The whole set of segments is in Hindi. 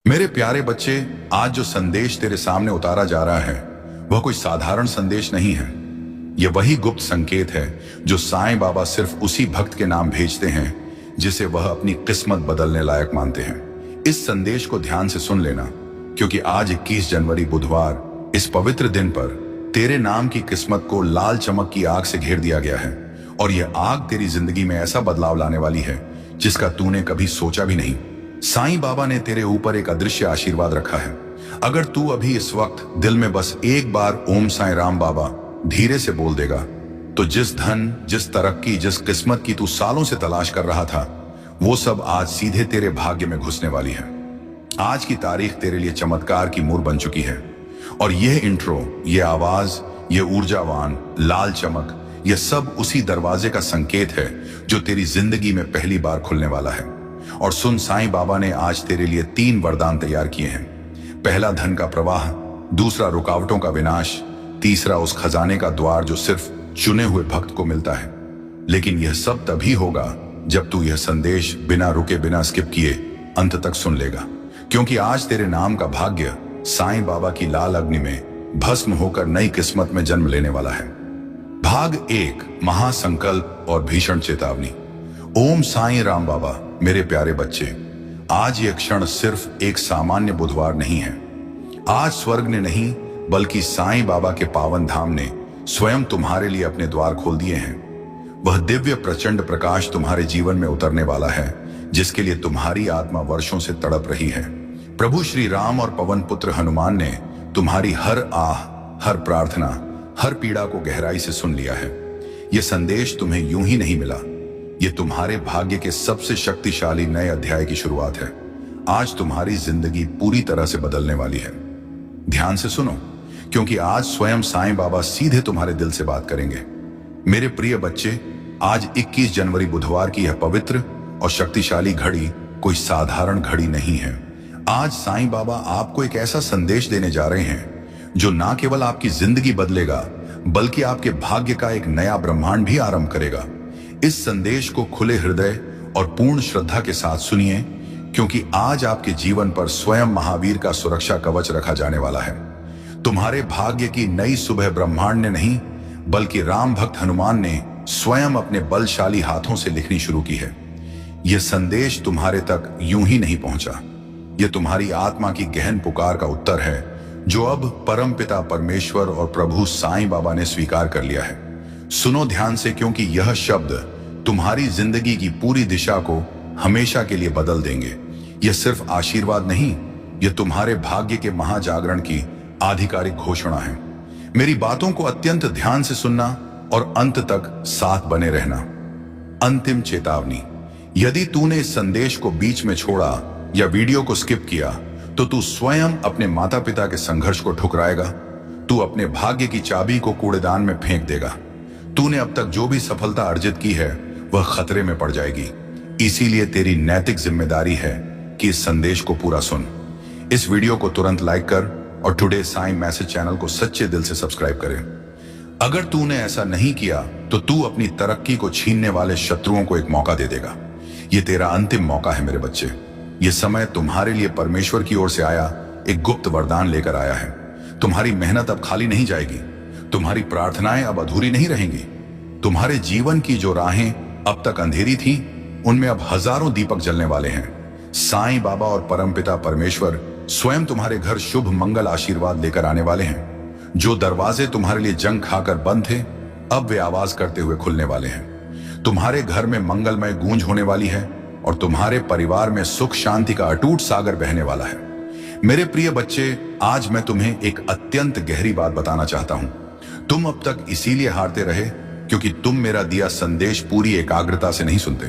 मेरे प्यारे बच्चे, आज जो संदेश तेरे सामने उतारा जा रहा है वह कोई साधारण संदेश नहीं है। यह वही गुप्त संकेत है जो साईं बाबा सिर्फ उसी भक्त के नाम भेजते हैं जिसे वह अपनी किस्मत बदलने लायक मानते हैं। इस संदेश को ध्यान से सुन लेना, क्योंकि आज 21 जनवरी बुधवार इस पवित्र दिन पर तेरे नाम की किस्मत को लाल चमक की आग से घेर दिया गया है। और यह आग तेरी जिंदगी में ऐसा बदलाव लाने वाली है जिसका तूने कभी सोचा भी नहीं। साईं बाबा ने तेरे ऊपर एक अदृश्य आशीर्वाद रखा है। अगर तू अभी इस वक्त दिल में बस एक बार ओम साईं राम बाबा धीरे से बोल देगा, तो जिस धन, जिस तरक्की, जिस किस्मत की तू सालों से तलाश कर रहा था, वो सब आज सीधे तेरे भाग्य में घुसने वाली है। आज की तारीख तेरे लिए चमत्कार की मोहर बन चुकी है। और यह इंट्रो, यह आवाज, यह ऊर्जावान लाल चमक, यह सब उसी दरवाजे का संकेत है जो तेरी जिंदगी में पहली बार खुलने वाला है। और सुन, साईं बाबा ने आज तेरे लिए 3 वरदान तैयार किए हैं। पहला धन का प्रवाह, दूसरा रुकावटों का विनाश, तीसरा उस खजाने का द्वार जो सिर्फ चुने हुए भक्त को मिलता है। लेकिन यह सब तभी होगा जब तू यह संदेश बिना रुके, बिना स्किप किए अंत तक सुन लेगा, क्योंकि आज तेरे नाम का भाग्य साईं बाबा की लाल अग्नि में भस्म होकर नई किस्मत में जन्म लेने वाला है। भाग 1, महासंकल्प और भीषण चेतावनी। ओम साईं राम बाबा। मेरे प्यारे बच्चे, आज यह क्षण सिर्फ एक सामान्य बुधवार नहीं है। आज स्वर्ग ने नहीं, बल्कि साईं बाबा के पावन धाम ने स्वयं तुम्हारे लिए अपने द्वार खोल दिए हैं। वह दिव्य प्रचंड प्रकाश तुम्हारे जीवन में उतरने वाला है जिसके लिए तुम्हारी आत्मा वर्षों से तड़प रही है। प्रभु श्री राम और पवन पुत्र हनुमान ने तुम्हारी हर आह, हर प्रार्थना, हर पीड़ा को गहराई से सुन लिया है। यह संदेश तुम्हें यूं ही नहीं मिला, यह तुम्हारे भाग्य के सबसे शक्तिशाली नए अध्याय की शुरुआत है। आज तुम्हारी जिंदगी पूरी तरह से बदलने वाली है। ध्यान से सुनो, क्योंकि आज स्वयं साईं बाबा सीधे तुम्हारे दिल से बात करेंगे। मेरे प्रिय बच्चे, आज 21 जनवरी बुधवार की यह पवित्र और शक्तिशाली घड़ी कोई साधारण घड़ी नहीं है। आज साईं बाबा आपको एक ऐसा संदेश देने जा रहे हैं जो ना केवल आपकी जिंदगी बदलेगा, बल्कि आपके भाग्य का एक नया ब्रह्मांड भी आरंभ करेगा। इस संदेश को खुले हृदय और पूर्ण श्रद्धा के साथ सुनिए, क्योंकि आज आपके जीवन पर स्वयं महावीर का सुरक्षा कवच रखा जाने वाला है। तुम्हारे भाग्य की नई सुबह ब्रह्मांड ने नहीं, बल्कि राम भक्त हनुमान ने स्वयं अपने बलशाली हाथों से लिखनी शुरू की है। यह संदेश तुम्हारे तक यूं ही नहीं पहुंचा। यह तुम्हारी आत्मा की गहन पुकार का उत्तर है जो अब परमपिता परमेश्वर और प्रभु साईं बाबा ने स्वीकार कर लिया है। सुनो ध्यान से, क्योंकि यह शब्द तुम्हारी जिंदगी की पूरी दिशा को हमेशा के लिए बदल देंगे। यह सिर्फ आशीर्वाद नहीं, यह तुम्हारे भाग्य के महाजागरण की आधिकारिक घोषणा है। मेरी बातों को अत्यंत ध्यान से सुनना और अंत तक साथ बने रहना। अंतिम चेतावनी। यदि तूने इस संदेश को बीच में छोड़ा या वीडियो को स्किप किया, तो तू स्वयं अपने माता पिता के संघर्ष को ठुकराएगा। तू अपने भाग्य की चाबी को कूड़ेदान में फेंक देगा। तूने अब तक जो भी सफलता अर्जित की है वह खतरे में पड़ जाएगी। इसीलिए तेरी नैतिक जिम्मेदारी है कि इस संदेश को पूरा सुन। इस वीडियो को तुरंत लाइक कर और टुडे साईं मैसेज चैनल को सच्चे दिल से सब्सक्राइब करें। अगर तूने ऐसा नहीं किया तो तू अपनी तरक्की को छीनने वाले शत्रुओं को एक मौका दे देगा। यह तेरा अंतिम मौका है मेरे बच्चे। यह समय तुम्हारे लिए परमेश्वर की ओर से आया एक गुप्त वरदान लेकर आया है। तुम्हारी मेहनत अब खाली नहीं जाएगी, तुम्हारी प्रार्थनाएं अब अधूरी नहीं रहेंगी। तुम्हारे जीवन की जो राहें अब तक अंधेरी थी, उनमें अब हजारों दीपक जलने वाले हैं। साईं बाबा और परमपिता परमेश्वर स्वयं तुम्हारे घर शुभ मंगल आशीर्वाद लेकर आने वाले हैं। जो दरवाजे तुम्हारे लिए जंग खाकर बंद थे, अब वे आवाज करते हुए खुलने वाले हैं। तुम्हारे घर में मंगलमय गूंज होने वाली है और तुम्हारे परिवार में सुख शांति का अटूट सागर बहने वाला है। मेरे प्रिय बच्चे, आज मैं तुम्हें एक अत्यंत गहरी बात बताना चाहता हूं। तुम अब तक इसीलिए हारते रहे क्योंकि तुम मेरा दिया संदेश पूरी एकाग्रता से नहीं सुनते।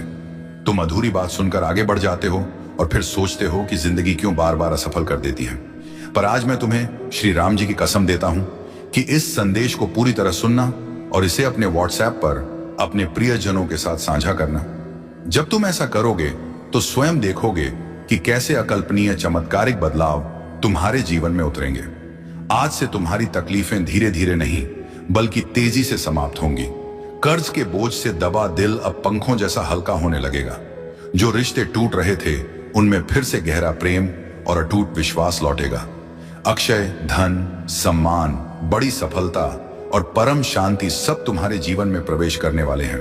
तुम अधूरी बात सुनकर आगे बढ़ जाते हो और फिर सोचते हो कि जिंदगी क्यों बार बार असफल कर देती है। पर आज मैं तुम्हें श्री राम जी की कसम देता हूं कि इस संदेश को पूरी तरह सुनना और इसे अपने व्हाट्सएप पर अपने प्रियजनों के साथ साझा करना। जब तुम ऐसा करोगे तो स्वयं देखोगे कि कैसे अकल्पनीय चमत्कारिक बदलाव तुम्हारे जीवन में उतरेंगे। आज से तुम्हारी तकलीफें धीरे धीरे नहीं, बल्कि तेजी से समाप्त होंगी। कर्ज के बोझ से दबा दिल अब पंखों जैसा हल्का होने लगेगा। जो रिश्ते टूट रहे थे, उनमें फिर से गहरा प्रेम और अटूट विश्वास लौटेगा। अक्षय धन, सम्मान, बड़ी सफलता और परम शांति सब तुम्हारे जीवन में प्रवेश करने वाले हैं।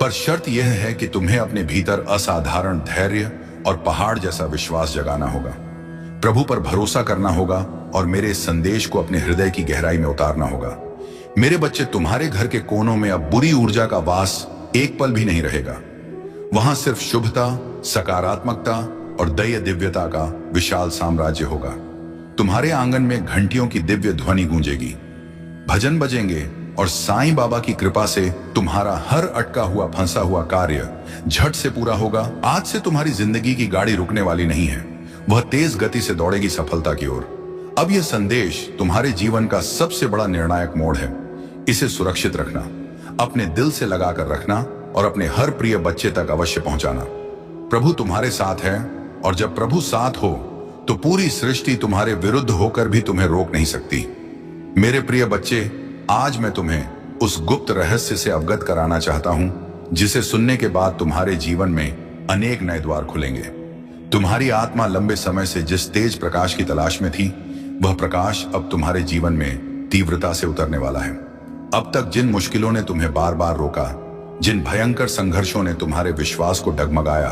पर शर्त यह है कि तुम्हें अपने भीतर असाधारण धैर्य और पहाड़ जैसा विश्वास जगाना होगा। प्रभु पर भरोसा करना होगा और मेरे संदेश को अपने हृदय की गहराई में उतारना होगा। मेरे बच्चे, तुम्हारे घर के कोनों में अब बुरी ऊर्जा का वास एक पल भी नहीं रहेगा। वहां सिर्फ शुभता, सकारात्मकता और दया दिव्यता का विशाल साम्राज्य होगा। तुम्हारे आंगन में घंटियों की दिव्य ध्वनि गूंजेगी, भजन बजेंगे और साईं बाबा की कृपा से तुम्हारा हर अटका हुआ फंसा हुआ कार्य झट से पूरा होगा। आज से तुम्हारी जिंदगी की गाड़ी रुकने वाली नहीं है, वह तेज गति से दौड़ेगी सफलता की ओर। अब यह संदेश तुम्हारे जीवन का सबसे बड़ा निर्णायक मोड़ है। इसे सुरक्षित रखना, अपने दिल से लगाकर रखना और अपने हर प्रिय बच्चे तक अवश्य पहुंचाना। प्रभु तुम्हारे साथ है और जब प्रभु साथ हो तो पूरी सृष्टि तुम्हारे विरुद्ध होकर भी तुम्हें रोक नहीं सकती। मेरे प्रिय बच्चे, आज मैं तुम्हें उस गुप्त रहस्य से अवगत कराना चाहता हूं जिसे सुनने के बाद तुम्हारे जीवन में अनेक नए द्वार खुलेंगे। तुम्हारी आत्मा लंबे समय से जिस तेज प्रकाश की तलाश में थी, वह प्रकाश अब तुम्हारे जीवन में तीव्रता से उतरने वाला है। अब तक जिन मुश्किलों ने तुम्हें बार बार रोका, जिन भयंकर संघर्षों ने तुम्हारे विश्वास को डगमगाया,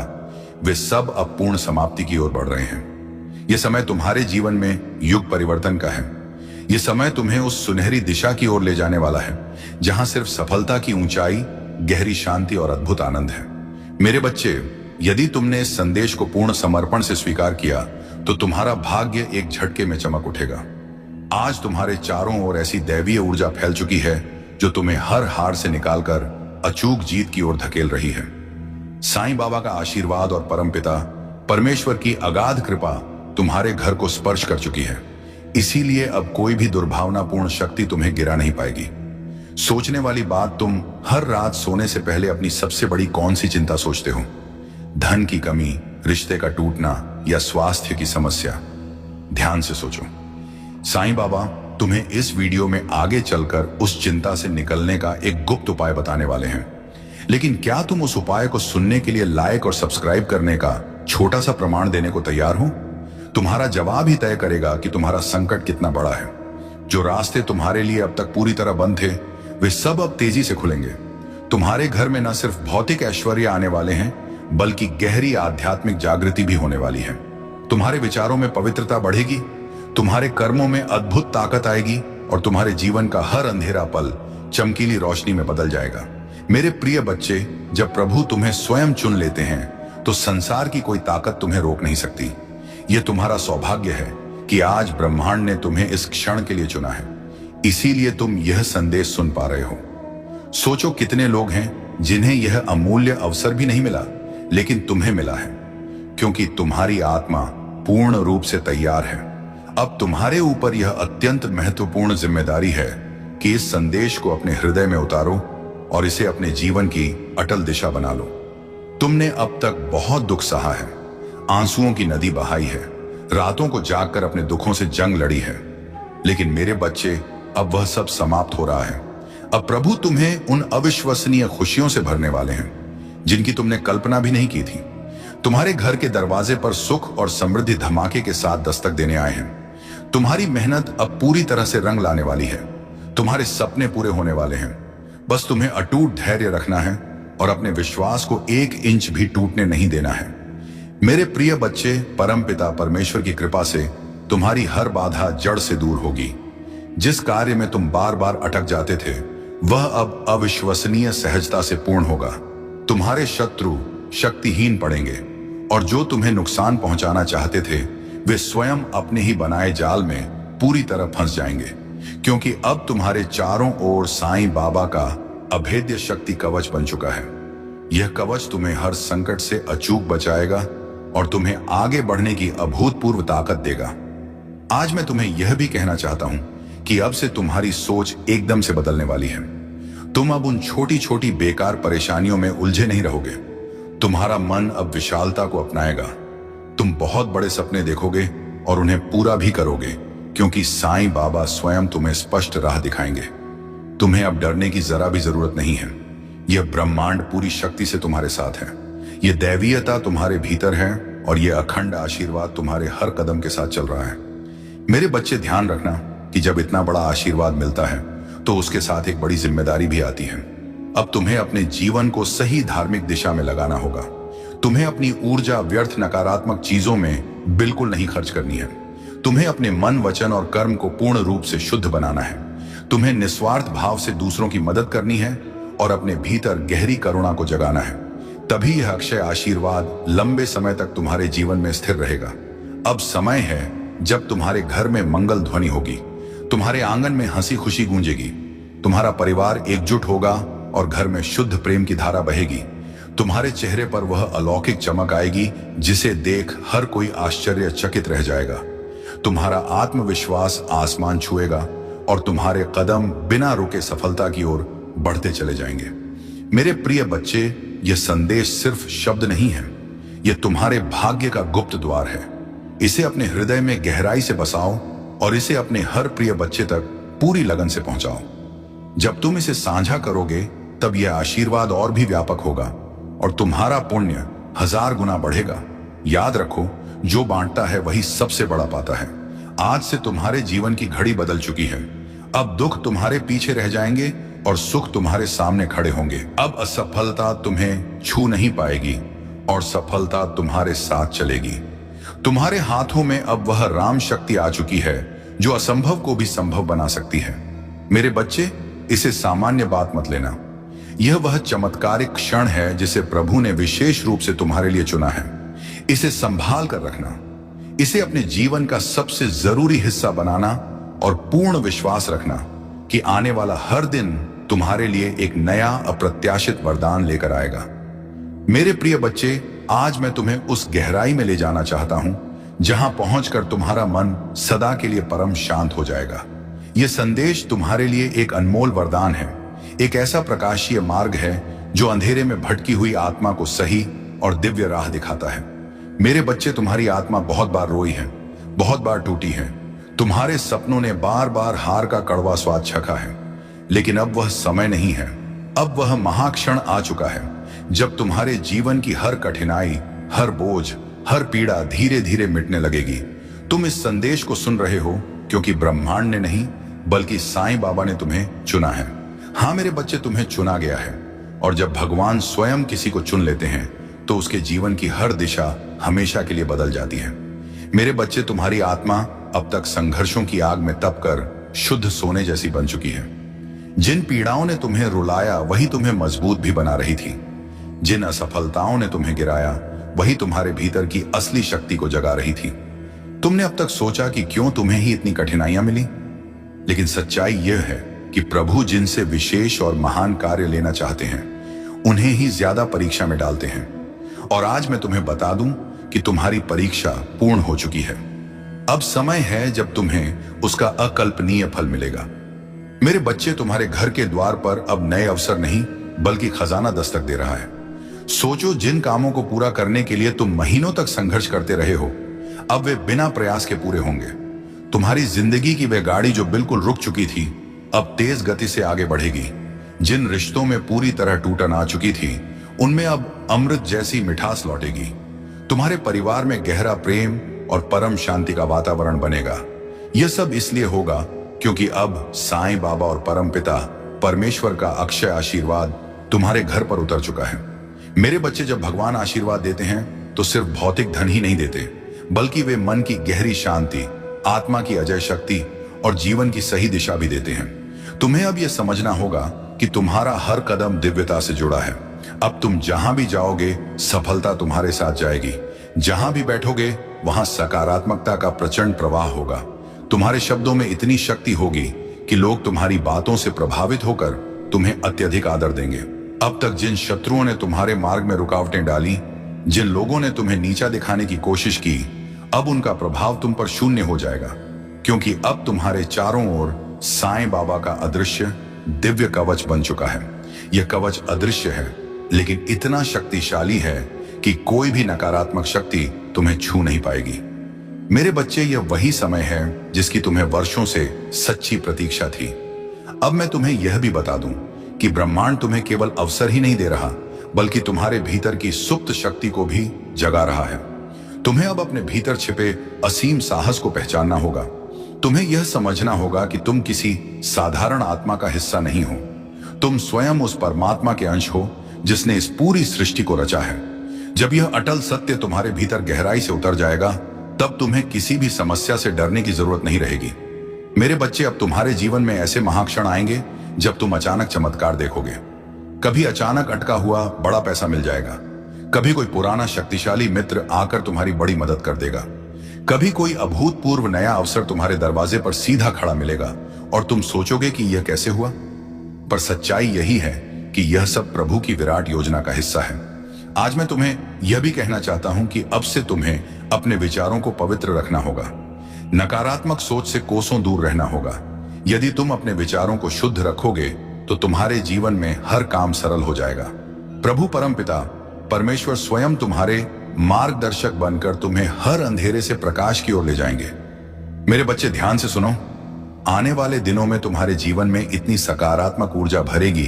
वे सब अब पूर्ण समाप्ति की ओर बढ़ रहे हैं। यह समय तुम्हारे जीवन में युग परिवर्तन का है। यह समय तुम्हें उस सुनहरी दिशा की ओर ले जाने वाला है जहां सिर्फ सफलता की ऊंचाई, गहरी शांति और अद्भुत आनंद है। मेरे बच्चे, यदि तुमने इस संदेश को पूर्ण समर्पण से स्वीकार किया तो तुम्हारा भाग्य एक झटके में चमक उठेगा। आज तुम्हारे चारों ओर ऐसी दैवीय ऊर्जा फैल चुकी है जो तुम्हें हर हार से निकालकर अचूक जीत की ओर धकेल रही है। साईं बाबा का आशीर्वाद और परमपिता परमेश्वर की अगाध कृपा तुम्हारे घर को स्पर्श कर चुकी है। इसीलिए अब कोई भी दुर्भावनापूर्ण शक्ति तुम्हें गिरा नहीं पाएगी। सोचने वाली बात, तुम हर रात सोने से पहले अपनी सबसे बड़ी कौन सी चिंता सोचते हो? धन की कमी, रिश्ते का टूटना या स्वास्थ्य की समस्या? ध्यान से सोचो। साईं बाबा तुम्हें इस वीडियो में आगे चलकर उस चिंता से निकलने का एक गुप्त उपाय बताने वाले हैं। लेकिन क्या तुम उस उपाय को सुनने के लिए लाइक और सब्सक्राइब करने का छोटा सा प्रमाण देने को तैयार हो? तुम्हारा जवाब ही तय करेगा कि तुम्हारा संकट कितना बड़ा है। जो रास्ते तुम्हारे लिए अब तक पूरी तरह बंद थे, वे सब अब तेजी से खुलेंगे। तुम्हारे घर में न सिर्फ भौतिक ऐश्वर्य आने वाले हैं, बल्कि गहरी आध्यात्मिक जागृति भी होने वाली है। तुम्हारे विचारों में पवित्रता बढ़ेगी, तुम्हारे कर्मों में अद्भुत ताकत आएगी और तुम्हारे जीवन का हर अंधेरा पल चमकीली रोशनी में बदल जाएगा। मेरे प्रिय बच्चे, जब प्रभु तुम्हें स्वयं चुन लेते हैं तो संसार की कोई ताकत तुम्हें रोक नहीं सकती। यह तुम्हारा सौभाग्य है कि आज ब्रह्मांड ने तुम्हें इस क्षण के लिए चुना है, इसीलिए तुम यह संदेश सुन पा रहे हो। सोचो कितने लोग हैं जिन्हें यह अमूल्य अवसर भी नहीं मिला, लेकिन तुम्हें मिला है, क्योंकि तुम्हारी आत्मा पूर्ण रूप से तैयार है। अब तुम्हारे ऊपर यह अत्यंत महत्वपूर्ण जिम्मेदारी है कि इस संदेश को अपने हृदय में उतारो और इसे अपने जीवन की अटल दिशा बना लो। तुमने अब तक बहुत दुख सहा है, आंसुओं की नदी बहाई है, रातों को जागकर अपने दुखों से जंग लड़ी है, लेकिन मेरे बच्चे, अब वह सब समाप्त हो रहा है। अब प्रभु तुम्हें उन अविश्वसनीय खुशियों से भरने वाले हैं जिनकी तुमने कल्पना भी नहीं की थी। तुम्हारे घर के दरवाजे पर सुख और समृद्धि धमाके के साथ दस्तक देने आए हैं। तुम्हारी मेहनत अब पूरी तरह से रंग लाने वाली है। तुम्हारे सपने पूरे होने वाले हैं। बस तुम्हें अटूट धैर्य रखना है और अपने विश्वास को 1 इंच भी टूटने नहीं देना है। मेरे प्रिय बच्चे, परमपिता परमेश्वर की कृपा से तुम्हारी हर बाधा जड़ से दूर होगी। जिस कार्य में तुम बार बार अटक जाते थे, वह अब अविश्वसनीय सहजता से पूर्ण होगा। तुम्हारे शत्रु शक्तिहीन पड़ेंगे और जो तुम्हें नुकसान पहुंचाना चाहते थे, वे स्वयं अपने ही बनाए जाल में पूरी तरह फंस जाएंगे, क्योंकि अब तुम्हारे चारों ओर साईं बाबा का अभेद्य शक्ति कवच बन चुका है। यह कवच तुम्हें हर संकट से अचूक बचाएगा और तुम्हें आगे बढ़ने की अभूतपूर्व ताकत देगा। आज मैं तुम्हें यह भी कहना चाहता हूं कि अब से तुम्हारी सोच एकदम से बदलने वाली है। तुम अब उन छोटी छोटी बेकार परेशानियों में उलझे नहीं रहोगे। तुम्हारा मन अब विशालता को अपनाएगा। तुम बहुत बड़े सपने देखोगे और उन्हें पूरा भी करोगे, क्योंकि साईं बाबा स्वयं तुम्हें स्पष्ट राह दिखाएंगे। तुम्हें अब डरने की जरा भी जरूरत नहीं है। यह ब्रह्मांड पूरी शक्ति से तुम्हारे साथ है। यह दैवीयता तुम्हारे भीतर है और यह अखंड आशीर्वाद तुम्हारे हर कदम के साथ चल रहा है। मेरे बच्चे, ध्यान रखना कि जब इतना बड़ा आशीर्वाद मिलता है तो उसके साथ एक बड़ी जिम्मेदारी भी आती है। अब तुम्हें अपने जीवन को सही धार्मिक दिशा में लगाना होगा। तुम्हें अपनी ऊर्जा व्यर्थ नकारात्मक चीजों में बिल्कुल नहीं खर्च करनी है। तुम्हें अपने मन, वचन और कर्म को पूर्ण रूप से शुद्ध बनाना है। तुम्हें निस्वार्थ भाव से दूसरों की मदद करनी है और अपने भीतर गहरी करुणा को जगाना है। तभी यह अक्षय आशीर्वाद लंबे समय तक तुम्हारे जीवन में स्थिर रहेगा। अब समय है जब तुम्हारे घर में मंगल ध्वनि होगी, तुम्हारे आंगन में हंसी खुशी गूंजेगी, तुम्हारा परिवार एकजुट होगा और घर में शुद्ध प्रेम की धारा बहेगी। तुम्हारे चेहरे पर वह अलौकिक चमक आएगी जिसे देख हर कोई आश्चर्यचकित रह जाएगा। तुम्हारा आत्मविश्वास आसमान छुएगा और तुम्हारे कदम बिना रुके सफलता की ओर बढ़ते चले जाएंगे। मेरे प्रिय बच्चे, यह संदेश सिर्फ शब्द नहीं है, यह तुम्हारे भाग्य का गुप्त द्वार है। इसे अपने हृदय में गहराई से बसाओ और इसे अपने हर प्रिय बच्चे तक पूरी लगन से पहुंचाओ। जब तुम इसे साझा करोगे तब यह आशीर्वाद और भी व्यापक होगा और तुम्हारा पुण्य 1000 गुना बढ़ेगा। याद रखो, जो बांटता है वही सबसे बड़ा पाता है। आज से तुम्हारे जीवन की घड़ी बदल चुकी है। अब दुख तुम्हारे पीछे रह जाएंगे और सुख तुम्हारे सामने खड़े होंगे। अब असफलता तुम्हें छू नहीं पाएगी और सफलता तुम्हारे साथ चलेगी। तुम्हारे हाथों में अब वह राम शक्ति आ चुकी है जो असंभव को भी संभव बना सकती है। मेरे बच्चे, इसे सामान्य बात मत लेना। यह वह चमत्कारिक क्षण है जिसे प्रभु ने विशेष रूप से तुम्हारे लिए चुना है। इसे संभाल कर रखना, इसे अपने जीवन का सबसे जरूरी हिस्सा बनाना और पूर्ण विश्वास रखना कि आने वाला हर दिन तुम्हारे लिए एक नया अप्रत्याशित वरदान लेकर आएगा। मेरे प्रिय बच्चे, आज मैं तुम्हें उस गहराई में ले जाना चाहता हूं जहां पहुंचकर तुम्हारा मन सदा के लिए परम शांत हो जाएगा। यह संदेश तुम्हारे लिए एक अनमोल वरदान है, एक ऐसा प्रकाशीय मार्ग है जो अंधेरे में भटकी हुई आत्मा को सही और दिव्य राह दिखाता है। मेरे बच्चे, तुम्हारी आत्मा बहुत बार रोई है, बहुत बार टूटी है। तुम्हारे सपनों ने बार बार हार का कड़वा स्वाद चखा है, लेकिन अब वह समय नहीं है। अब वह महाक्षण आ चुका है जब तुम्हारे जीवन की हर कठिनाई, हर बोझ, हर पीड़ा धीरे धीरे मिटने लगेगी। तुम इस संदेश को सुन रहे हो क्योंकि ब्रह्मांड ने नहीं बल्कि साईं बाबा ने तुम्हें चुना है। हाँ मेरे बच्चे, तुम्हें चुना गया है और जब भगवान स्वयं किसी को चुन लेते हैं तो उसके जीवन की हर दिशा हमेशा के लिए बदल जाती है। मेरे बच्चे, तुम्हारी आत्मा अब तक संघर्षों की आग में तप कर शुद्ध सोने जैसी बन चुकी है। जिन पीड़ाओं ने तुम्हें रुलाया वही तुम्हें मजबूत भी बना रही थी। जिन असफलताओं ने तुम्हें गिराया वही तुम्हारे भीतर की असली शक्ति को जगा रही थी। तुमने अब तक सोचा कि क्यों तुम्हें ही इतनी कठिनाइयां मिली, लेकिन सच्चाई यह है कि प्रभु जिनसे विशेष और महान कार्य लेना चाहते हैं उन्हें ही ज्यादा परीक्षा में डालते हैं। और आज मैं तुम्हें बता दूं कि तुम्हारी परीक्षा पूर्ण हो चुकी है। अब समय है जब तुम्हें उसका अकल्पनीय फल मिलेगा। मेरे बच्चे, तुम्हारे घर के द्वार पर अब नए अवसर नहीं बल्कि खजाना दस्तक दे रहा है। सोचो, जिन कामों को पूरा करने के लिए तुम महीनों तक संघर्ष करते रहे हो, अब वे बिना प्रयास के पूरे होंगे। तुम्हारी जिंदगी की वह गाड़ी जो बिल्कुल रुक चुकी थी अब तेज गति से आगे बढ़ेगी। जिन रिश्तों में पूरी तरह टूटन आ चुकी थी उनमें अब अमृत जैसी मिठास लौटेगी। तुम्हारे परिवार में गहरा प्रेम और परम शांति का वातावरण बनेगा। यह सब इसलिए होगा क्योंकि अब साईं बाबा और परम पिता परमेश्वर का अक्षय आशीर्वाद तुम्हारे घर पर उतर चुका है। मेरे बच्चे, जब भगवान आशीर्वाद देते हैं तो सिर्फ भौतिक धन ही नहीं देते बल्कि वे मन की गहरी शांति, आत्मा की अजय शक्ति और जीवन की सही दिशा भी देते हैं। तुम्हें अब यह समझना होगा कि तुम्हारा हर कदम दिव्यता से जुड़ा है। अब तुम जहां भी जाओगे सफलता तुम्हारे साथ जाएगी। जहां भी बैठोगे वहां सकारात्मकता का प्रचंड प्रवाह होगा। तुम्हारे शब्दों में इतनी शक्ति होगी कि लोग तुम्हारी बातों से प्रभावित होकर तुम्हें अत्यधिक आदर देंगे। अब तक जिन शत्रुओं ने तुम्हारे मार्ग में रुकावटें डाली, जिन लोगों ने तुम्हें नीचा दिखाने की कोशिश की, अब उनका प्रभाव तुम पर शून्य हो जाएगा, क्योंकि अब तुम्हारे चारों ओर साईं बाबा का अदृश्य दिव्य कवच बन चुका है। यह कवच अदृश्य है लेकिन इतना शक्तिशाली है कि कोई भी नकारात्मक शक्ति तुम्हें छू नहीं पाएगी। मेरे बच्चे, यह वही समय है जिसकी तुम्हें वर्षों से सच्ची प्रतीक्षा थी। अब मैं तुम्हें यह भी बता दूं कि ब्रह्मांड तुम्हें केवल अवसर ही नहीं दे रहा बल्कि तुम्हारे भीतर की सुप्त शक्ति को भी जगा रहा है। तुम्हें अब अपने भीतर छिपे असीम साहस को पहचानना होगा। तुम्हें यह समझना होगा कि तुम किसी साधारण आत्मा का हिस्सा नहीं हो। तुम स्वयं उस परमात्मा के अंश हो जिसने इस पूरी सृष्टि को रचा है। जब यह अटल सत्य तुम्हारे भीतर गहराई से उतर जाएगा, तब तुम्हें किसी भी समस्या से डरने की जरूरत नहीं रहेगी। मेरे बच्चे, अब तुम्हारे जीवन में ऐसे महाक्षण आएंगे जब तुम अचानक चमत्कार देखोगे। कभी अचानक अटका हुआ बड़ा पैसा मिल जाएगा, कभी कोई पुराना शक्तिशाली मित्र आकर तुम्हारी बड़ी मदद कर देगा, कभी कोई अभूतपूर्व नया अवसर तुम्हारे दरवाजे पर सीधा खड़ा मिलेगा और तुम सोचोगे कि यह कैसे हुआ। पर सच्चाई यही है कि यह सब प्रभु की विराट योजना का हिस्सा है। आज मैं तुम्हें यह भी कहना चाहता हूं कि अब से तुम्हें अपने विचारों को पवित्र रखना होगा। नकारात्मक सोच से कोसों दूर रहना होगा। यदि तुम अपने विचारों को शुद्ध रखोगे तो तुम्हारे जीवन में हर काम सरल हो जाएगा। प्रभु परमपिता परमेश्वर स्वयं तुम्हारे मार्गदर्शक बनकर तुम्हें हर अंधेरे से प्रकाश की ओर ले जाएंगे। मेरे बच्चे, ध्यान से सुनो। आने वाले दिनों में तुम्हारे जीवन में इतनी सकारात्मक ऊर्जा भरेगी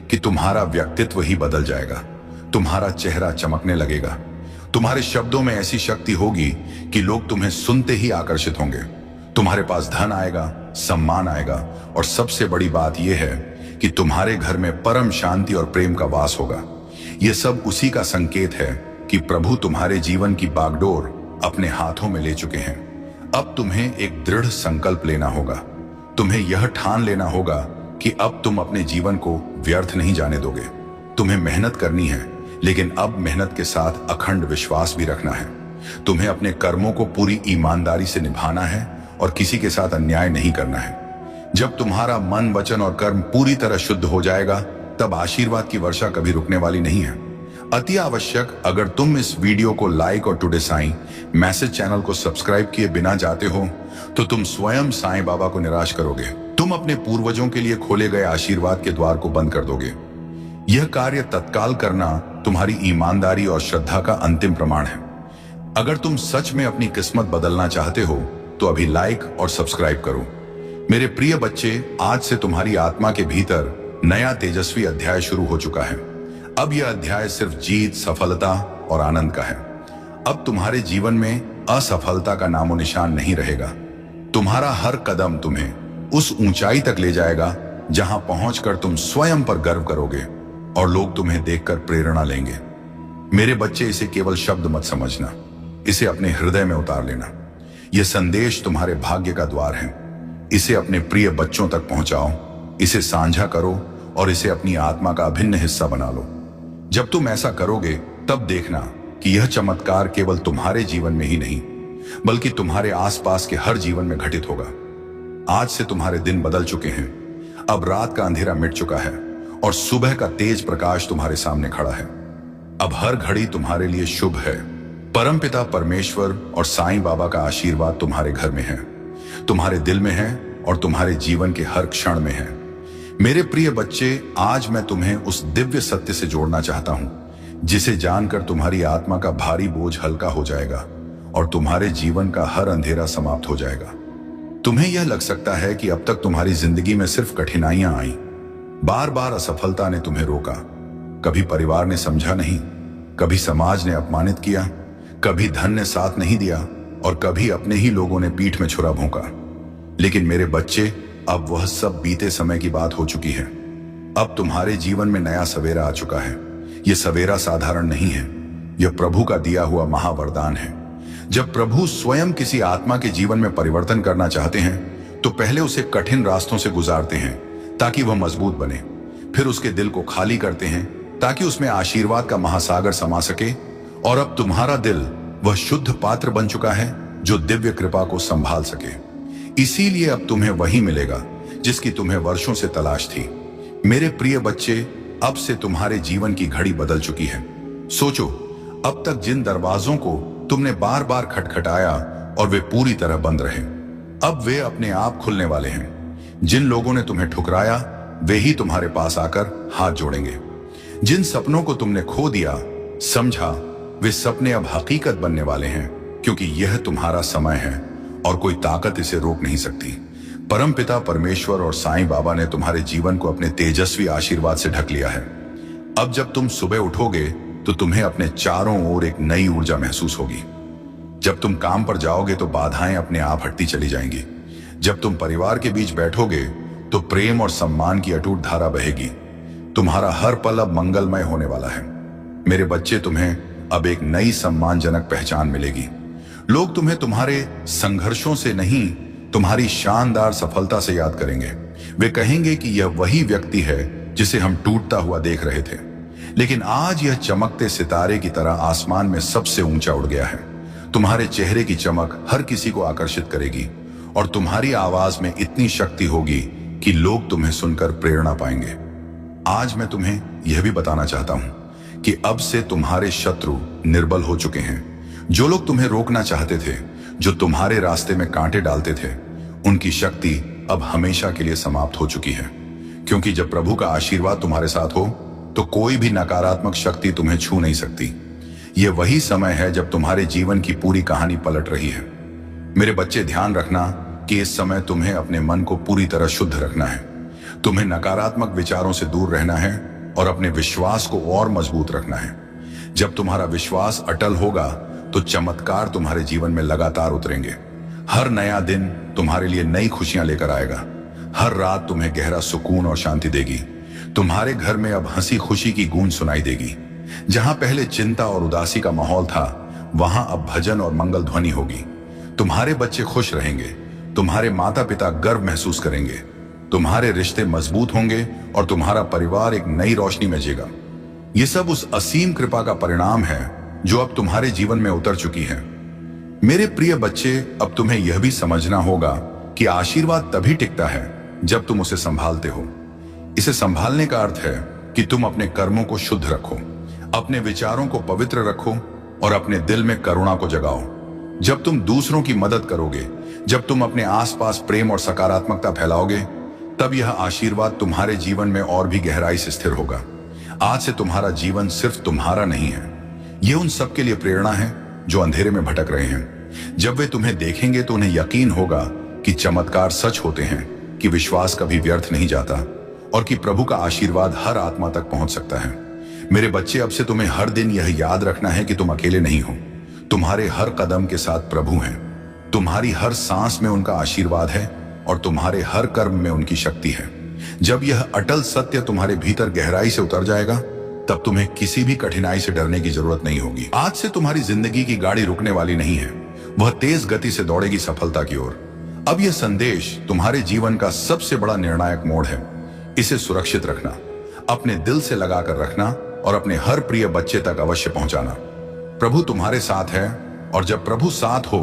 कि तुम्हारा व्यक्तित्व ही बदल जाएगा। तुम्हारा चेहरा चमकने लगेगा। तुम्हारे शब्दों में ऐसी शक्ति होगी कि लोग तुम्हें सुनते ही आकर्षित होंगे। तुम्हारे पास धन आएगा, सम्मान आएगा और सबसे बड़ी बात यह है कि तुम्हारे घर में परम शांति और प्रेम का वास होगा। यह सब उसी का संकेत है कि प्रभु तुम्हारे जीवन की बागडोर अपने हाथों में ले चुके हैं। अब तुम्हें एक दृढ़ संकल्प लेना होगा। तुम्हें यह ठान लेना होगा कि अब तुम अपने जीवन को व्यर्थ नहीं जाने दोगे। तुम्हें मेहनत करनी है, लेकिन अब मेहनत के साथ अखंड विश्वास भी रखना है। तुम्हें अपने कर्मों को पूरी ईमानदारी से निभाना है और किसी के साथ अन्याय नहीं करना है। जब तुम्हारा मन, वचन और कर्म पूरी तरह शुद्ध हो जाएगा, तब आशीर्वाद की वर्षा कभी रुकने वाली नहीं है। अति आवश्यक, अगर तुम इस वीडियो को लाइक और टुडे साईं मैसेज चैनल को सब्सक्राइब किए बिना जाते हो तो तुम स्वयं साईं बाबा को निराश करोगे। तुम अपने पूर्वजों के लिए खोले गए आशीर्वाद के द्वार को बंद कर दोगे। यह कार्य तत्काल करना तुम्हारी ईमानदारी और श्रद्धा का अंतिम प्रमाण है। अगर तुम सच में अपनी किस्मत बदलना चाहते हो तो अभी लाइक और सब्सक्राइब करो। मेरे प्रिय बच्चे, आज से तुम्हारी आत्मा के भीतर नया तेजस्वी अध्याय शुरू हो चुका है। अब यह अध्याय सिर्फ जीत, सफलता और आनंद का है। अब तुम्हारे जीवन में असफलता का नामो निशान नहीं रहेगा। तुम्हारा हर कदम तुम्हें उस ऊंचाई तक ले जाएगा जहां पहुंचकर तुम स्वयं पर गर्व करोगे और लोग तुम्हें देखकर प्रेरणा लेंगे। मेरे बच्चे, इसे केवल शब्द मत समझना, इसे अपने हृदय में उतार लेना। यह संदेश तुम्हारे भाग्य का द्वार है। इसे अपने प्रिय बच्चों तक पहुंचाओ, इसे साझा करो और इसे अपनी आत्मा का अभिन्न हिस्सा बना लो। जब तुम ऐसा करोगे, तब देखना कि यह चमत्कार केवल तुम्हारे जीवन में ही नहीं, बल्कि तुम्हारे आसपास के हर जीवन में घटित होगा। आज से तुम्हारे दिन बदल चुके हैं। अब रात का अंधेरा मिट चुका है और सुबह का तेज प्रकाश तुम्हारे सामने खड़ा है। अब हर घड़ी तुम्हारे लिए शुभ है। परमपिता परमेश्वर और साईं बाबा का आशीर्वाद तुम्हारे घर में है, तुम्हारे दिल में है और तुम्हारे जीवन के हर क्षण में है। मेरे प्रिय बच्चे, आज मैं तुम्हें उस दिव्य सत्य से जोड़ना चाहता हूं, जिसे जानकर तुम्हारी आत्मा का भारी बोझ हल्का हो जाएगा और तुम्हारे जीवन का हर अंधेरा समाप्त हो जाएगा। तुम्हें यह लग सकता है कि अब तक तुम्हारी जिंदगी में सिर्फ कठिनाइयां आई, बार बार असफलता ने तुम्हें रोका। कभी परिवार ने समझा नहीं, कभी समाज ने अपमानित किया, कभी धन ने साथ नहीं दिया और कभी अपने ही लोगों ने पीठ में छुरा भोंका। लेकिन मेरे बच्चे, अब वह सब बीते समय की बात हो चुकी है। अब तुम्हारे जीवन में नया सवेरा आ चुका है। यह सवेरा साधारण नहीं है, यह प्रभु का दिया हुआ महावरदान है। जब प्रभु स्वयं किसी आत्मा के जीवन में परिवर्तन करना चाहते हैं तो पहले उसे कठिन रास्तों से गुजारते हैं ताकि वह मजबूत बने। फिर उसके दिल को खाली करते हैं ताकि उसमें आशीर्वाद का महासागर समा सके। और अब तुम्हारा दिल वह शुद्ध पात्र बन चुका है जो दिव्य कृपा को संभाल सके। इसीलिए अब तुम्हें वही मिलेगा जिसकी तुम्हें वर्षों से तलाश थी। मेरे प्रिय बच्चे, अब से तुम्हारे जीवन की घड़ी बदल चुकी है। सोचो, अब तक जिन दरवाजों को तुमने बार बार खटखटाया और वे पूरी तरह बंद रहे, अब वे अपने आप खुलने वाले हैं। जिन लोगों ने तुम्हें ठुकराया, वे ही तुम्हारे पास आकर हाथ जोड़ेंगे। जिन सपनों को तुमने खो दिया, समझा, वे सपने अब हकीकत बनने वाले हैं, क्योंकि यह तुम्हारा समय है और कोई ताकत इसे रोक नहीं सकती। परमपिता परमेश्वर और साईं बाबा ने तुम्हारे जीवन को अपने तेजस्वी आशीर्वाद से ढक लिया है। अब जब तुम सुबह उठोगे तो तुम्हें अपने चारों ओर एक नई ऊर्जा महसूस होगी। जब तुम काम पर जाओगे तो बाधाएं अपने आप हटती चली जाएंगी। जब तुम परिवार के बीच बैठोगे तो प्रेम और सम्मान की अटूट धारा बहेगी। तुम्हारा हर पल अब मंगलमय होने वाला है। मेरे बच्चे, तुम्हें अब एक नई सम्मानजनक पहचान मिलेगी। लोग तुम्हें तुम्हारे संघर्षों से नहीं, तुम्हारी शानदार सफलता से याद करेंगे। वे कहेंगे कि यह वही व्यक्ति है जिसे हम टूटता हुआ देख रहे थे, लेकिन आज यह चमकते सितारे की तरह आसमान में सबसे ऊंचा उड़ गया है। तुम्हारे चेहरे की चमक हर किसी को आकर्षित करेगी और तुम्हारी आवाज में इतनी शक्ति होगी कि लोग तुम्हें सुनकर प्रेरणा पाएंगे। आज मैं तुम्हें यह भी बताना चाहता हूं कि अब से तुम्हारे शत्रु निर्बल हो चुके हैं। जो लोग तुम्हें रोकना चाहते थे, जो तुम्हारे रास्ते में कांटे डालते थे, उनकी शक्ति अब हमेशा के लिए समाप्त हो चुकी है। क्योंकि जब प्रभु का आशीर्वाद तुम्हारे साथ हो तो कोई भी नकारात्मक शक्ति तुम्हें छू नहीं सकती। यह वही समय है जब तुम्हारे जीवन की पूरी कहानी पलट रही है। मेरे बच्चे, ध्यान रखना कि इस समय तुम्हें अपने मन को पूरी तरह शुद्ध रखना है। तुम्हें नकारात्मक विचारों से दूर रहना है और अपने विश्वास को और मजबूत रखना है। जब तुम्हारा विश्वास अटल होगा तो चमत्कार तुम्हारे जीवन में लगातार उतरेंगे। हर नया दिन तुम्हारे लिए नई खुशियां लेकर आएगा। हर रात तुम्हें गहरा सुकून और शांति देगी। तुम्हारे घर में अब हंसी खुशी की गूंज सुनाई देगी। जहां पहले चिंता और उदासी का माहौल था, वहां अब भजन और मंगल ध्वनि होगी। तुम्हारे बच्चे खुश रहेंगे, तुम्हारे माता पिता गर्व महसूस करेंगे, तुम्हारे रिश्ते मजबूत होंगे और तुम्हारा परिवार एक नई रोशनी में जीगा। ये सब उस असीम कृपा का परिणाम है जो अब तुम्हारे जीवन में उतर चुकी है। मेरे प्रिय बच्चे, अब तुम्हें यह भी समझना होगा कि आशीर्वाद तभी टिकता है जब तुम उसे संभालते हो। इसे संभालने का अर्थ है कि तुम अपने कर्मों को शुद्ध रखो, अपने विचारों को पवित्र रखो और अपने दिल में करुणा को जगाओ। जब तुम दूसरों की मदद करोगे, जब तुम अपने आसपास प्रेम और सकारात्मकता फैलाओगे, तब यह आशीर्वाद तुम्हारे जीवन में और भी गहराई से स्थिर होगा। आज से तुम्हारा जीवन सिर्फ तुम्हारा नहीं है, यह उन सबके लिए प्रेरणा है जो अंधेरे में भटक रहे हैं। जब वे तुम्हें देखेंगे तो उन्हें यकीन होगा कि चमत्कार सच होते हैं, कि विश्वास कभी व्यर्थ नहीं जाता और कि प्रभु का आशीर्वाद हर आत्मा तक पहुंच सकता है। मेरे बच्चे, अब से तुम्हें हर दिन यह याद रखना है कि तुम अकेले नहीं हो। तुम्हारे हर कदम के साथ प्रभु हैं। तुम्हारी हर सांस में उनका आशीर्वाद है और तुम्हारे हर कर्म में उनकी शक्ति है। जब यह अटल सत्य तुम्हारे भीतर गहराई से उतर जाएगा, तब तुम्हें किसी भी कठिनाई से डरने की जरूरत नहीं होगी। आज से तुम्हारी जिंदगी की गाड़ी रुकने वाली नहीं है, वह तेज गति से दौड़ेगी सफलता की ओर। अब यह संदेश तुम्हारे जीवन का सबसे बड़ा निर्णायक मोड़ है। इसे सुरक्षित रखना, अपने दिल से लगाकर रखना और अपने हर प्रिय बच्चे तक अवश्य पहुंचाना। प्रभु तुम्हारे साथ है और जब प्रभु साथ हो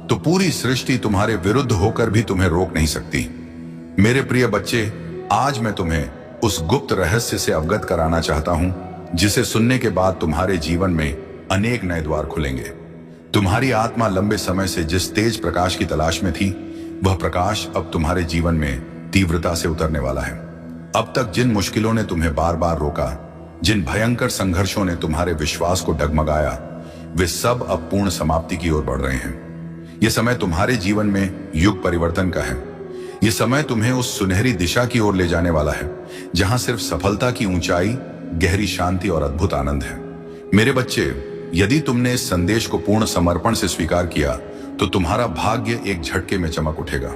तो पूरी सृष्टि तुम्हारे विरुद्ध होकर भी तुम्हें रोक नहीं सकती। मेरे प्रिय बच्चे, आज मैं तुम्हें उस गुप्त रहस्य से अवगत कराना चाहता हूं जिसे सुनने के बाद तुम्हारे जीवन में अनेक नए द्वार खुलेंगे। तुम्हारी आत्मा लंबे समय से जिस तेज प्रकाश की तलाश में थी, वह प्रकाश अब तुम्हारे जीवन में तीव्रता से उतरने वाला है। अब तक जिन मुश्किलों ने तुम्हें बार बार रोका, जिन भयंकर संघर्षों ने तुम्हारे विश्वास को डगमगाया, वे सब अब पूर्ण समाप्ति की ओर बढ़ रहे हैं। यह समय तुम्हारे जीवन में युग परिवर्तन का है। यह समय तुम्हें उस सुनहरी दिशा की ओर ले जाने वाला है जहां सिर्फ सफलता की ऊंचाई, गहरी शांति और अद्भुत आनंद है। मेरे बच्चे, यदि तुमने इस संदेश को पूर्ण समर्पण से स्वीकार किया तो तुम्हारा भाग्य एक झटके में चमक उठेगा।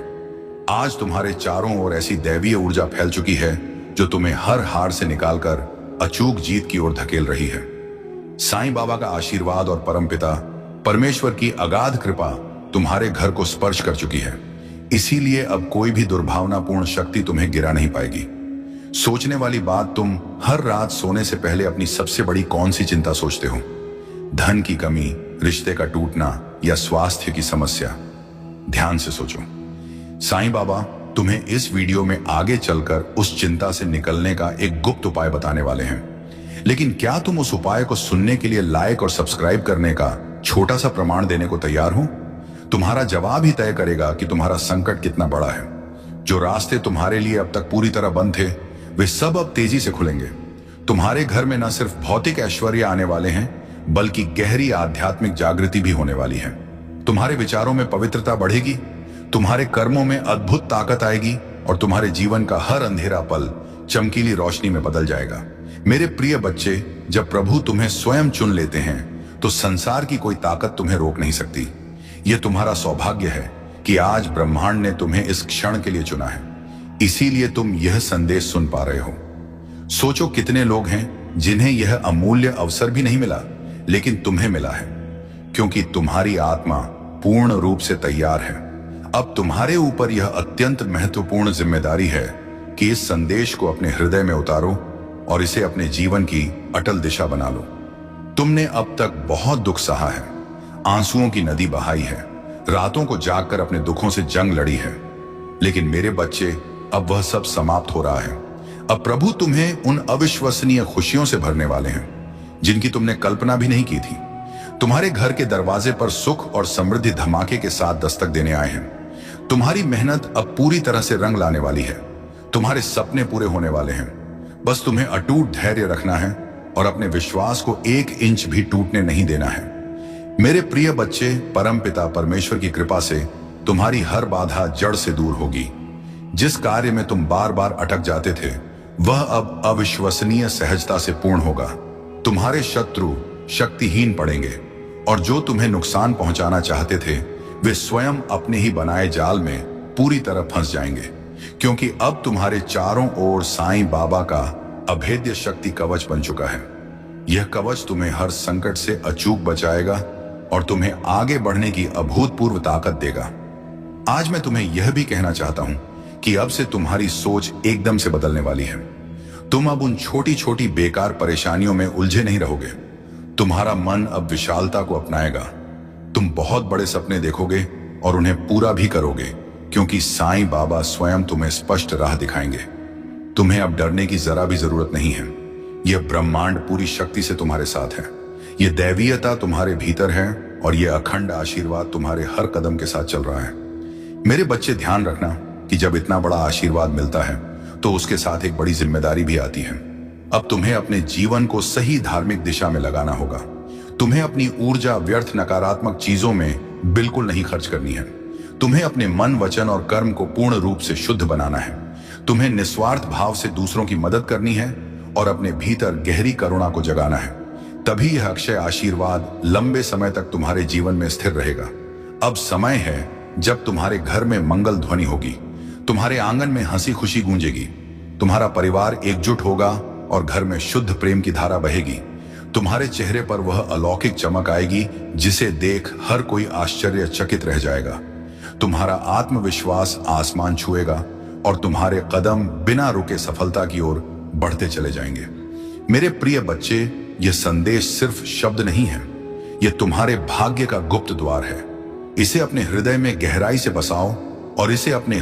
आज तुम्हारे चारों ओर ऐसी दैवीय ऊर्जा फैल चुकी है जो तुम्हें हर हार से निकालकर अचूक जीत की ओर धकेल रही है। साईं बाबा का आशीर्वाद और परमपिता परमेश्वर की अगाध कृपा तुम्हारे घर को स्पर्श कर चुकी है। इसीलिए अब कोई भी दुर्भावनापूर्ण शक्ति तुम्हें गिरा नहीं पाएगी। सोचने वाली बात, तुम हर रात सोने से पहले अपनी सबसे बड़ी कौन सी चिंता सोचते हो? धन की कमी, रिश्ते का टूटना या स्वास्थ्य की समस्या? ध्यान से सोचो। साईं बाबा तुम्हें इस वीडियो में आगे चलकर उस चिंता से निकलने का एक गुप्त उपाय बताने वाले हैं। लेकिन क्या तुम उस उपाय को सुनने के लिए लाइक और सब्सक्राइब करने का छोटा सा प्रमाण देने को तैयार हो? तुम्हारा जवाब ही तय करेगा कि तुम्हारा संकट कितना बड़ा है। जो रास्ते तुम्हारे लिए अब तक पूरी तरह बंद थे, वे सब अब तेजी से खुलेंगे। तुम्हारे घर में न सिर्फ भौतिक ऐश्वर्य आने वाले हैं, बल्कि गहरी आध्यात्मिक जागृति भी होने वाली है। तुम्हारे विचारों में पवित्रता बढ़ेगी, तुम्हारे कर्मों में अद्भुत ताकत आएगी और तुम्हारे जीवन का हर अंधेरा पल चमकीली रोशनी में बदल जाएगा। मेरे प्रिय बच्चे, जब प्रभु तुम्हें स्वयं चुन लेते हैं तो संसार की कोई ताकत तुम्हें रोक नहीं सकती। यह तुम्हारा सौभाग्य है कि आज ब्रह्मांड ने तुम्हें इस क्षण के लिए चुना है, इसीलिए तुम यह संदेश सुन पा रहे हो। सोचो कितने लोग हैं जिन्हें यह अमूल्य अवसर भी नहीं मिला, लेकिन तुम्हें मिला है, क्योंकि तुम्हारी आत्मा पूर्ण रूप से तैयार है। अब तुम्हारे ऊपर यह अत्यंत महत्वपूर्ण जिम्मेदारी है कि इस संदेश को अपने हृदय में उतारो और इसे अपने जीवन की अटल दिशा बना लो। तुमने अब तक बहुत दुख सहा है, आंसुओं की नदी बहाई है, रातों को जागकर अपने दुखों से जंग लड़ी है, लेकिन मेरे बच्चे, अब वह सब समाप्त हो रहा है। अब प्रभु तुम्हें उन अविश्वसनीय खुशियों से भरने वाले हैं जिनकी तुमने कल्पना भी नहीं की थी। तुम्हारे घर के दरवाजे पर सुख और समृद्धि धमाके के साथ दस्तक देने आए हैं। तुम्हारी मेहनत अब पूरी तरह से रंग लाने वाली है। तुम्हारे सपने पूरे होने वाले हैं। बस तुम्हें अटूट धैर्य रखना है और अपने विश्वास को 1 इंच भी टूटने नहीं देना है। मेरे प्रिय बच्चे, परमपिता परमेश्वर की कृपा से तुम्हारी हर बाधा जड़ से दूर होगी। जिस कार्य में तुम बार बार अटक जाते थे, वह अब अविश्वसनीय सहजता से पूर्ण होगा। तुम्हारे शत्रु शक्तिहीन पड़ेंगे और जो तुम्हें नुकसान पहुंचाना चाहते थे, वे स्वयं अपने ही बनाए जाल में पूरी तरह फंस जाएंगे, क्योंकि अब तुम्हारे चारों ओर साईं बाबा का अभेद्य शक्ति कवच बन चुका है। यह कवच तुम्हें हर संकट से अचूक बचाएगा और तुम्हें आगे बढ़ने की अभूतपूर्व ताकत देगा। आज मैं तुम्हें यह भी कहना चाहता हूं कि अब से तुम्हारी सोच एकदम से बदलने वाली है। तुम अब उन छोटी छोटी बेकार परेशानियों में उलझे नहीं रहोगे। तुम्हारा मन अब विशालता को अपनाएगा। तुम बहुत बड़े सपने देखोगे और उन्हें पूरा भी करोगे, क्योंकि साईं बाबा स्वयं तुम्हें स्पष्ट राह दिखाएंगे। तुम्हें अब डरने की जरा भी जरूरत नहीं है। यह ब्रह्मांड पूरी शक्ति से तुम्हारे साथ है। यह दैवीयता तुम्हारे भीतर है और यह अखंड आशीर्वाद तुम्हारे हर कदम के साथ चल रहा है। मेरे बच्चे, ध्यान रखना कि जब इतना बड़ा आशीर्वाद मिलता है तो उसके साथ एक बड़ी जिम्मेदारी भी आती है। अब तुम्हें अपने जीवन को सही धार्मिक दिशा में लगाना होगा। तुम्हें अपनी ऊर्जा व्यर्थ नकारात्मक चीजों में बिल्कुल नहीं खर्च करनी है। तुम्हें अपने मन, वचन और कर्म को पूर्ण रूप से शुद्ध बनाना है। तुम्हें निस्वार्थ भाव से दूसरों की मदद करनी है और अपने भीतर गहरी करुणा को जगाना है। तभी यह अक्षय आशीर्वाद लंबे समय तक तुम्हारे जीवन में स्थिर रहेगा। अब समय है जब तुम्हारे घर में मंगल ध्वनि होगी, तुम्हारे आंगन में हंसी खुशी गूंजेगी, तुम्हारा परिवार एकजुट होगा और घर में शुद्ध प्रेम की धारा बहेगी। तुम्हारे चेहरे पर वह अलौकिक चमक आएगी जिसे देख हर कोई आश्चर्यचकित रह जाएगा। तुम्हारा आत्मविश्वास आसमान छुएगा और तुम्हारे कदम बिना रुके सफलता की ओर बढ़ते चले जाएंगे। मेरे प्रिय बच्चे, यह संदेश सिर्फ शब्द नहीं है, यह तुम्हारे भाग्य का गुप्त द्वार है। इसे अपने हृदय में गहराई से बसाओ और इसे अपने